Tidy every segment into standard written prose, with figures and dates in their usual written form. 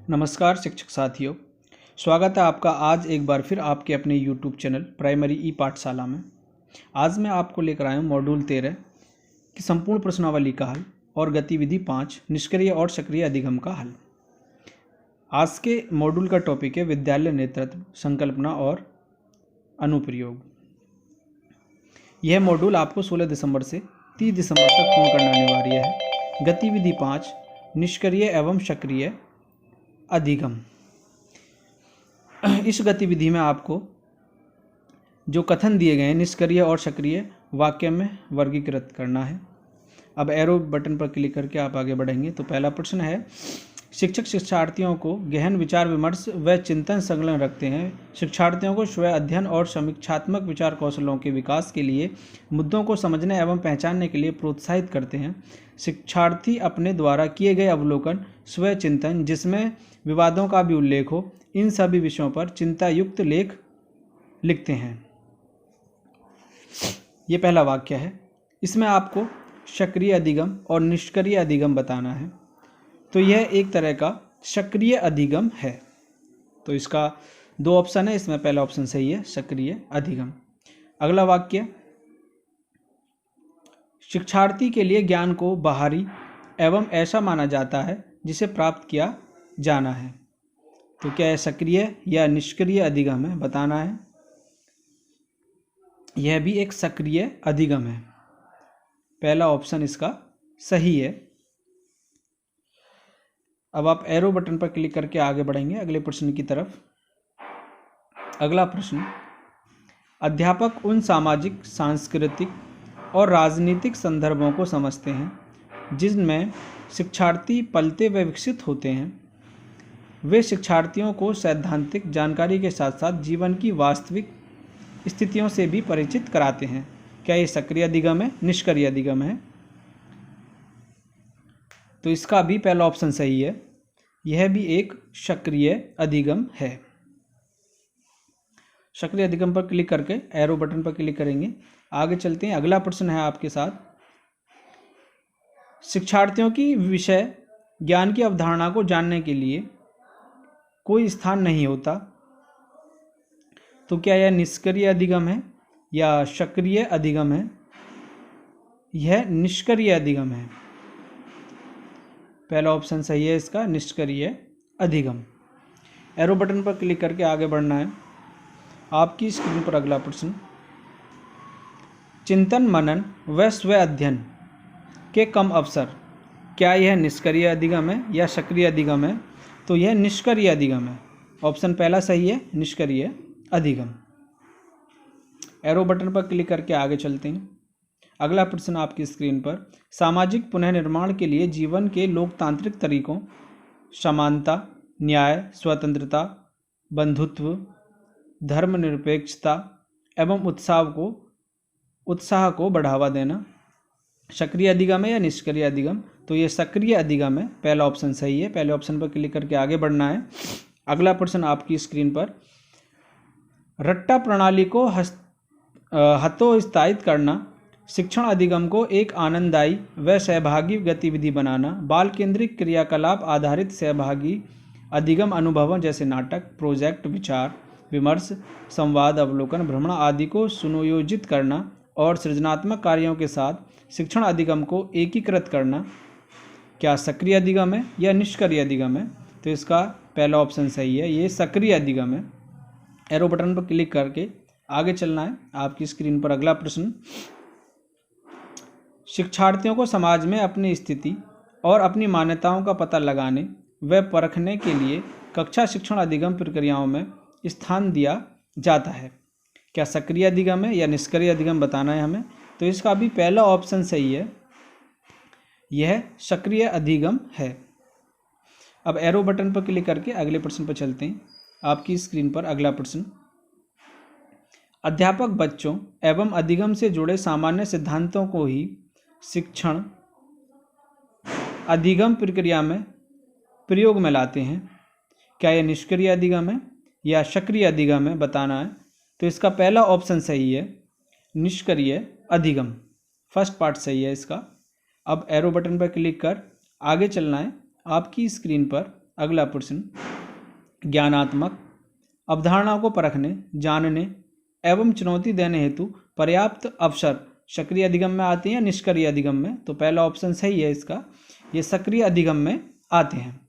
नमस्कार शिक्षक साथियों, स्वागत है आपका आज एक बार फिर आपके अपने यूट्यूब चैनल प्राइमरी ई पाठशाला में। आज मैं आपको लेकर आया हूँ मॉड्यूल 13 की संपूर्ण प्रश्नावली का हल और गतिविधि 5 निष्क्रिय और सक्रिय अधिगम का हल। आज के मॉड्यूल का टॉपिक है विद्यालय नेतृत्व, संकल्पना और अनुप्रयोग। यह मॉड्यूल आपको 16 दिसंबर से 30 दिसंबर तक पूर्ण करना अनिवार्य है। गतिविधि 5 निष्क्रिय एवं सक्रिय अधिगम। इस गतिविधि में आपको जो कथन दिए गए हैं निष्क्रिय और सक्रिय वाक्य में वर्गीकृत करना है। अब एरो बटन पर क्लिक करके आप आगे बढ़ेंगे तो पहला प्रश्न है, शिक्षक शिक्षार्थियों को गहन विचार विमर्श व चिंतन संलग्न रखते हैं। शिक्षार्थियों को स्व अध्ययन और समीक्षात्मक विचार कौशलों के विकास के लिए मुद्दों को समझने एवं पहचानने के लिए प्रोत्साहित करते हैं। शिक्षार्थी अपने द्वारा किए गए अवलोकन, स्व चिंतन जिसमें विवादों का भी उल्लेख हो, इन सभी विषयों पर चिंतायुक्त लेख लिखते हैं। ये पहला वाक्य है। इसमें आपको सक्रिय अधिगम और निष्क्रिय अधिगम बताना है। तो यह एक तरह का सक्रिय अधिगम है। तो इसका दो ऑप्शन है, इसमें पहला ऑप्शन सही है, सक्रिय अधिगम। अगला वाक्य, शिक्षार्थी के लिए ज्ञान को बाहरी एवं ऐसा माना जाता है जिसे प्राप्त किया जाना है। तो क्या है, सक्रिय या निष्क्रिय अधिगम है, बताना है। यह भी एक सक्रिय अधिगम है। पहला ऑप्शन इसका सही है। अब आप एरो बटन पर क्लिक करके आगे बढ़ेंगे अगले प्रश्न की तरफ। अगला प्रश्न, अध्यापक उन सामाजिक, सांस्कृतिक और राजनीतिक संदर्भों को समझते हैं जिनमें शिक्षार्थी पलते व विकसित होते हैं। वे शिक्षार्थियों को सैद्धांतिक जानकारी के साथ साथ जीवन की वास्तविक स्थितियों से भी परिचित कराते हैं। क्या ये सक्रिय अधिगम है, निष्क्रिय अधिगम है? तो इसका भी पहला ऑप्शन सही है। यह भी एक सक्रिय अधिगम है। सक्रिय अधिगम पर क्लिक करके एरो बटन पर क्लिक करेंगे, आगे चलते हैं। अगला प्रश्न है आपके साथ, शिक्षार्थियों की विषय ज्ञान की अवधारणा को जानने के लिए कोई स्थान नहीं होता। तो क्या यह निष्क्रिय अधिगम है या सक्रिय अधिगम है? यह निष्क्रिय अधिगम है। पहला ऑप्शन सही है इसका, निष्क्रिय अधिगम। एरो बटन पर क्लिक करके आगे बढ़ना है। आपकी स्क्रीन पर अगला प्रश्न, चिंतन मनन व स्व अध्ययन के कम अवसर, क्या यह निष्क्रिय अधिगम है या सक्रिय अधिगम है? तो यह निष्क्रिय अधिगम है। ऑप्शन पहला सही है, निष्क्रिय अधिगम। एरो बटन पर क्लिक करके आगे चलते हैं। अगला प्रश्न आपकी स्क्रीन पर, सामाजिक पुनर्निर्माण के लिए जीवन के लोकतांत्रिक तरीकों समानता, न्याय, स्वतंत्रता, बंधुत्व, धर्मनिरपेक्षता एवं उत्साह को बढ़ावा देना सक्रिय अधिगम है या निष्क्रिय अधिगम? तो ये सक्रिय अधिगम है। पहला ऑप्शन सही है। पहले ऑप्शन पर क्लिक करके आगे बढ़ना है। अगला प्रश्न आपकी स्क्रीन पर, रट्टा प्रणाली को हतोत्साहित करना, शिक्षण अधिगम को एक आनंददायी व सहभागी गतिविधि बनाना, बाल केंद्रित क्रियाकलाप आधारित सहभागी अधिगम अनुभवों जैसे नाटक, प्रोजेक्ट, विचार विमर्श, संवाद, अवलोकन, भ्रमण आदि को सुनियोजित करना और सृजनात्मक कार्यों के साथ शिक्षण अधिगम को एकीकृत करना, क्या सक्रिय अधिगम है या निष्क्रिय अधिगम है? तो इसका पहला ऑप्शन सही है, ये सक्रिय अधिगम है। एरो बटन पर क्लिक करके आगे चलना है। आपकी स्क्रीन पर अगला प्रश्न, शिक्षार्थियों को समाज में अपनी स्थिति और अपनी मान्यताओं का पता लगाने व परखने के लिए कक्षा शिक्षण अधिगम प्रक्रियाओं में स्थान दिया जाता है। क्या सक्रिय अधिगम है या निष्क्रिय अधिगम, बताना है हमें। तो इसका भी पहला ऑप्शन सही है, यह सक्रिय अधिगम है। अब एरो बटन पर क्लिक करके अगले प्रश्न पर चलते हैं। आपकी स्क्रीन पर अगला प्रश्न, अध्यापक बच्चों एवं अधिगम से जुड़े सामान्य सिद्धांतों को ही शिक्षण अधिगम प्रक्रिया में प्रयोग में लाते हैं। क्या यह निष्क्रिय अधिगम है या सक्रिय अधिगम है, बताना है। तो इसका पहला ऑप्शन सही है, निष्क्रिय अधिगम। फर्स्ट पार्ट सही है इसका। अब एरो बटन पर क्लिक कर आगे चलना है। आपकी स्क्रीन पर अगला प्रश्न, ज्ञानात्मक अवधारणाओं को परखने, जानने एवं चुनौती देने हेतु पर्याप्त अवसर सक्रिय अधिगम में आते हैं या निष्क्रिय अधिगम में? तो पहला ऑप्शन सही है इसका, ये सक्रिय अधिगम में आते हैं।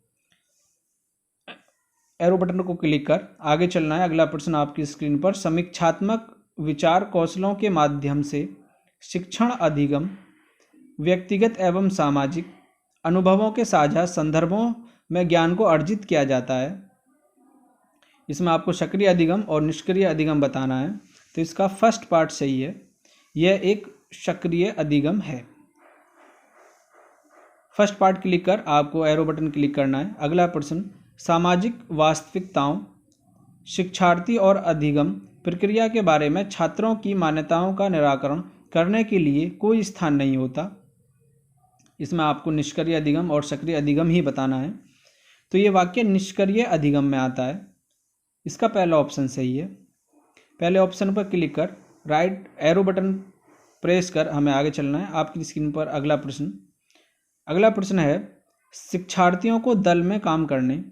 एरो बटन को क्लिक कर आगे चलना है। अगला प्रश्न आपकी स्क्रीन पर, समीक्षात्मक विचार कौशलों के माध्यम से शिक्षण अधिगम व्यक्तिगत एवं सामाजिक अनुभवों के साझा संदर्भों में ज्ञान को अर्जित किया जाता है। इसमें आपको सक्रिय अधिगम और निष्क्रिय अधिगम बताना है। तो इसका फर्स्ट पार्ट सही है, यह एक सक्रिय अधिगम है। फर्स्ट पार्ट क्लिक कर आपको एरो बटन क्लिक करना है। अगला प्रश्न, सामाजिक वास्तविकताओं शिक्षार्थी और अधिगम प्रक्रिया के बारे में छात्रों की मान्यताओं का निराकरण करने के लिए कोई स्थान नहीं होता। इसमें आपको निष्क्रिय अधिगम और सक्रिय अधिगम ही बताना है। तो ये वाक्य निष्क्रिय अधिगम में आता है। इसका पहला ऑप्शन सही है। पहले ऑप्शन पर क्लिक कर राइट एरो बटन प्रेस कर हमें आगे चलना है। आपकी स्क्रीन पर अगला प्रश्न है, शिक्षार्थियों को दल में काम करने,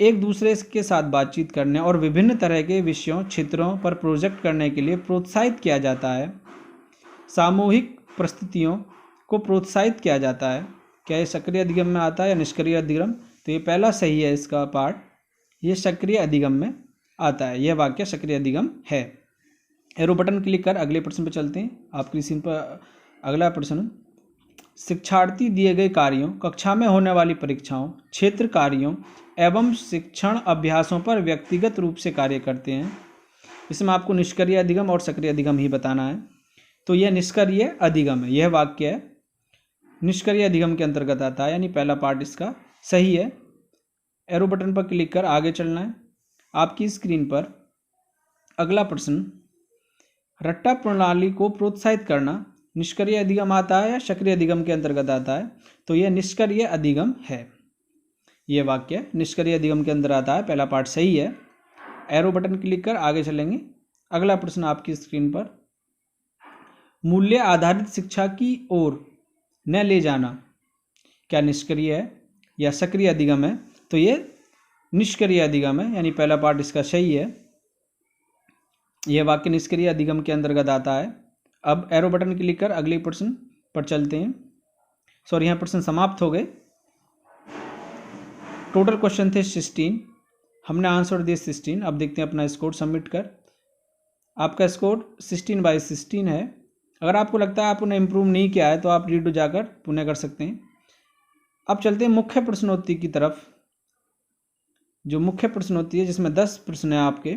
एक दूसरे के साथ बातचीत करने और विभिन्न तरह के विषयों क्षेत्रों पर प्रोजेक्ट करने के लिए प्रोत्साहित किया जाता है। सामूहिक प्रस्तुतियों को प्रोत्साहित किया जाता है। क्या ये सक्रिय अधिगम में आता है या निष्क्रिय अधिगम? तो ये पहला सही है इसका पार्ट, ये सक्रिय अधिगम में आता है। यह वाक्य सक्रिय अधिगम है। एरो बटन क्लिक कर अगले प्रश्न पर चलते हैं। आपकी स्क्रीन पर अगला प्रश्न, शिक्षार्थी दिए गए कार्यों, कक्षा में होने वाली परीक्षाओं, क्षेत्र कार्यों एवं शिक्षण अभ्यासों पर व्यक्तिगत रूप से कार्य करते हैं। इसमें आपको निष्क्रिय अधिगम और सक्रिय अधिगम ही बताना है। तो यह निष्क्रिय अधिगम है। यह वाक्य निष्क्रिय अधिगम के अंतर्गत आता है, यानी पहला पार्ट इसका सही है। एरो बटन पर क्लिक कर आगे चलना है। आपकी स्क्रीन पर अगला प्रश्न, रट्टा प्रणाली को प्रोत्साहित करना निष्क्रिय अधिगम आता है या सक्रिय अधिगम के अंतर्गत आता है? तो यह निष्क्रिय अधिगम है। यह वाक्य निष्क्रिय अधिगम के अंदर आता है। पहला पार्ट सही है। एरो बटन क्लिक कर आगे चलेंगे। अगला प्रश्न आपकी स्क्रीन पर, मूल्य आधारित शिक्षा की ओर न ले जाना क्या निष्क्रिय है या सक्रिय अधिगम है? तो ये निष्क्रिय अधिगम है, यानी पहला पार्ट इसका सही है। यह वाक्य निष्क्रिय अधिगम के अंतर्गत आता है। अब एरो बटन क्लिक कर अगले प्रश्न पर चलते हैं। सॉरी, यहाँ प्रश्न समाप्त हो गए। टोटल क्वेश्चन थे 16, हमने आंसर दिए 16। अब देखते हैं अपना स्कोर सबमिट कर। आपका स्कोर 16/16 है। अगर आपको लगता है आपने इम्प्रूव नहीं किया है तो आप रीडो जाकर पुनः कर सकते हैं। अब चलते हैं मुख्य प्रश्नोत्तरी की तरफ। जो मुख्य प्रश्नोत्तरी है जिसमें 10 प्रश्न हैं आपके।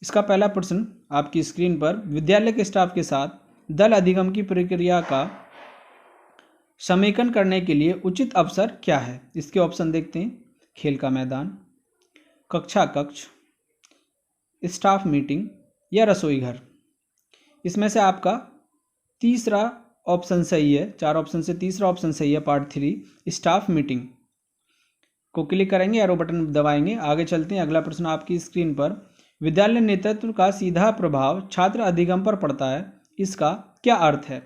इसका पहला प्रश्न आपकी स्क्रीन पर, विद्यालय के स्टाफ के साथ दल अधिगम की प्रक्रिया का समेकन करने के लिए उचित अवसर क्या है? इसके ऑप्शन देखते हैं। खेल का मैदान, कक्षा कक्ष, स्टाफ मीटिंग या रसोई घर। इसमें से आपका तीसरा ऑप्शन सही है। 4 ऑप्शन से तीसरा ऑप्शन सही है, पार्ट 3 स्टाफ मीटिंग को क्लिक करेंगे, एरो बटन दबाएंगे, आगे चलते हैं। अगला प्रश्न आपकी स्क्रीन पर, विद्यालय नेतृत्व का सीधा प्रभाव छात्र अधिगम पर पड़ता है, इसका क्या अर्थ है?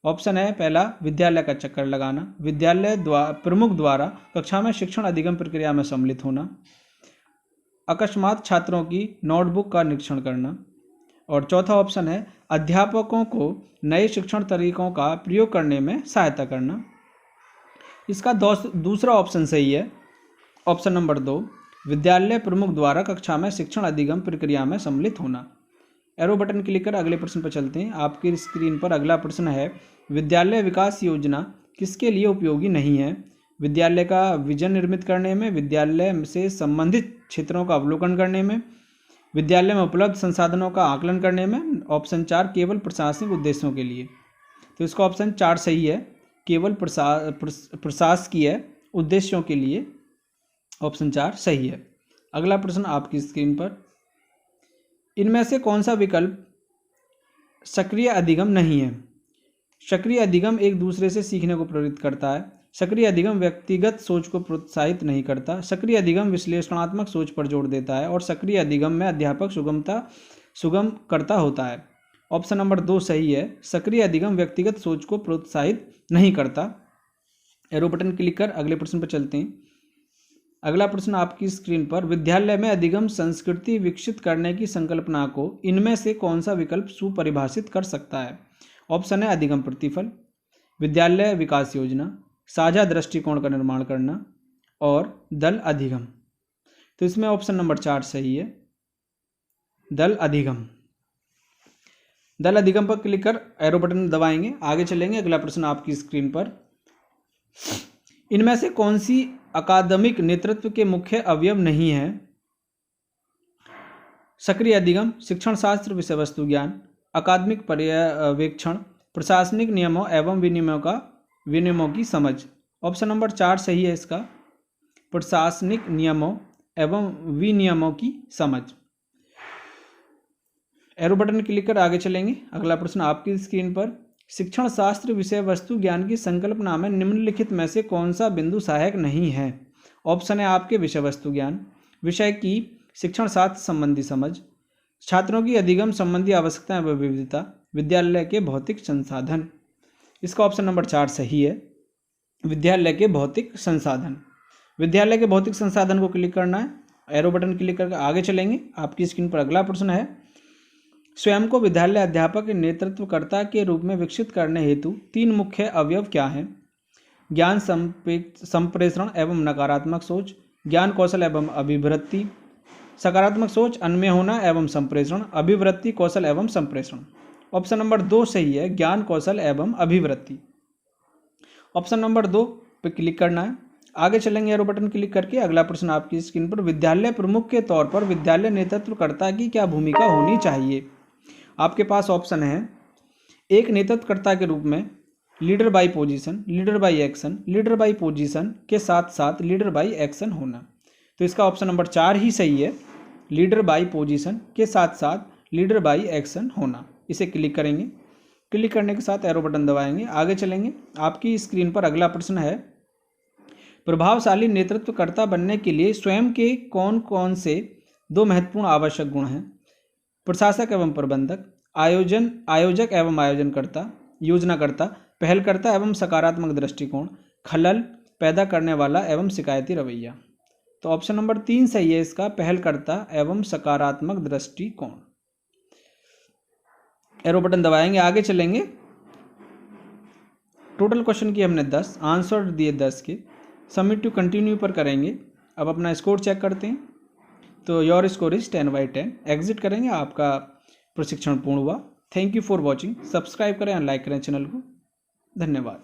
ऑप्शन है पहला, विद्यालय का चक्कर लगाना, विद्यालय प्रमुख द्वारा कक्षा में शिक्षण अधिगम प्रक्रिया में सम्मिलित होना, अकस्मात छात्रों की नोटबुक का निरीक्षण करना, और चौथा ऑप्शन है अध्यापकों को नए शिक्षण तरीकों का प्रयोग करने में सहायता करना। इसका दूसरा ऑप्शन सही है, ऑप्शन नंबर 2, विद्यालय प्रमुख द्वारा कक्षा में शिक्षण अधिगम प्रक्रिया में सम्मिलित होना। एरो बटन क्लिक कर अगले प्रश्न पर चलते हैं। आपकी स्क्रीन पर अगला प्रश्न है, विद्यालय विकास योजना किसके लिए उपयोगी नहीं है? विद्यालय का विजन निर्मित करने में, विद्यालय से संबंधित क्षेत्रों का अवलोकन करने में, विद्यालय में उपलब्ध संसाधनों का आकलन करने में। ऑप्शन 4, केवल प्रशासनिक उद्देश्यों के लिए। तो इसका ऑप्शन 4 सही है, केवल प्रशासकीय उद्देश्यों के लिए। ऑप्शन 4 सही है। अगला प्रश्न आपकी स्क्रीन पर, इनमें से कौन सा विकल्प सक्रिय अधिगम नहीं है? सक्रिय अधिगम एक दूसरे से सीखने को प्रेरित करता है, सक्रिय अधिगम व्यक्तिगत सोच को प्रोत्साहित नहीं करता, सक्रिय अधिगम विश्लेषणात्मक सोच पर जोर देता है, और सक्रिय अधिगम में अध्यापक सुगम करता होता है। ऑप्शन नंबर 2 सही है, सक्रिय अधिगम व्यक्तिगत सोच को प्रोत्साहित नहीं करता। एरो बटन क्लिक कर अगले प्रश्न पर चलते हैं। अगला प्रश्न आपकी स्क्रीन पर, विद्यालय में अधिगम संस्कृति विकसित करने की संकल्पना को इनमें से कौन सा विकल्प सुपरिभाषित कर सकता है? ऑप्शन है अधिगम प्रतिफल, विद्यालय विकास योजना, साझा दृष्टिकोण का निर्माण करना और दल अधिगम। तो इसमें ऑप्शन नंबर 4 सही है, दल अधिगम। दल अधिगम पर क्लिक कर एरो बटन दबाएंगे, आगे चलेंगे। अगला प्रश्न आपकी स्क्रीन पर, इनमें से कौन सी अकादमिक नेतृत्व के मुख्य अवयव नहीं है? सक्रिय अधिगम, शिक्षण शास्त्र विषय वस्तु ज्ञान, अकादमिक पर्यवेक्षण, प्रशासनिक नियमों एवं विनियमों की समझ। ऑप्शन नंबर 4 सही है इसका, प्रशासनिक नियमों एवं विनियमों की समझ। एरो बटन क्लिक कर आगे चलेंगे। अगला प्रश्न आपकी स्क्रीन पर, शिक्षण शास्त्र विषय वस्तु ज्ञान की संकल्पना में निम्नलिखित में से कौन सा बिंदु सहायक नहीं है? ऑप्शन है आपके विषय वस्तु ज्ञान, विषय की शिक्षण शास्त्र संबंधी समझ, छात्रों की अधिगम संबंधी आवश्यकताएं व विविधता, विद्यालय के भौतिक संसाधन। इसका ऑप्शन नंबर 4 सही है, विद्यालय के भौतिक संसाधन। विद्यालय के भौतिक संसाधन को क्लिक करना है, एरो बटन क्लिक करके आगे चलेंगे। आपकी स्क्रीन पर अगला प्रश्न है, स्वयं को विद्यालय अध्यापक के नेतृत्वकर्ता के रूप में विकसित करने हेतु 3 मुख्य अवयव क्या हैं? ज्ञान संप्रेषण एवं नकारात्मक सोच, ज्ञान कौशल एवं अभिवृत्ति, सकारात्मक सोच अन्वय होना एवं संप्रेषण, अभिवृत्ति कौशल एवं संप्रेषण। ऑप्शन नंबर 2 सही है, ज्ञान कौशल एवं अभिवृत्ति। ऑप्शन नंबर 2 पे क्लिक करना है, आगे चलेंगे एरो बटन क्लिक करके। अगला प्रश्न आपकी स्क्रीन पर, विद्यालय प्रमुख के तौर पर विद्यालय नेतृत्वकर्ता की क्या भूमिका होनी चाहिए? आपके पास ऑप्शन है, एक नेतृत्वकर्ता के रूप में leader by position, leader by action, leader by position के साथ साथ लीडर बाय एक्शन होना। तो इसका ऑप्शन नंबर 4 ही सही है, लीडर बाय पोजीशन के साथ साथ लीडर बाय एक्शन होना। इसे क्लिक करेंगे, क्लिक करने के साथ एरो बटन दबाएंगे, आगे चलेंगे। आपकी स्क्रीन पर अगला प्रश्न है, प्रभावशाली नेतृत्वकर्ता बनने के लिए स्वयं के कौन कौन से 2 महत्वपूर्ण आवश्यक गुण हैं? प्रशासक एवं प्रबंधक, आयोजक एवं आयोजनकर्ता, योजनाकर्ता, पहलकर्ता एवं सकारात्मक दृष्टिकोण, खलल पैदा करने वाला एवं शिकायती रवैया। तो ऑप्शन नंबर 3 सही है इसका, पहलकर्ता एवं सकारात्मक दृष्टिकोण। एरो बटन दबाएंगे, आगे चलेंगे। टोटल क्वेश्चन की हमने 10 आंसर दिए, 10 के। सबमिट टू कंटिन्यू पर करेंगे। अब अपना स्कोर चेक करते हैं, तो योर स्कोर इज 10/10। एग्जिट करेंगे, आपका प्रशिक्षण पूर्ण हुआ। Thank you for watching. Subscribe करें और लाइक करें चैनल को। धन्यवाद।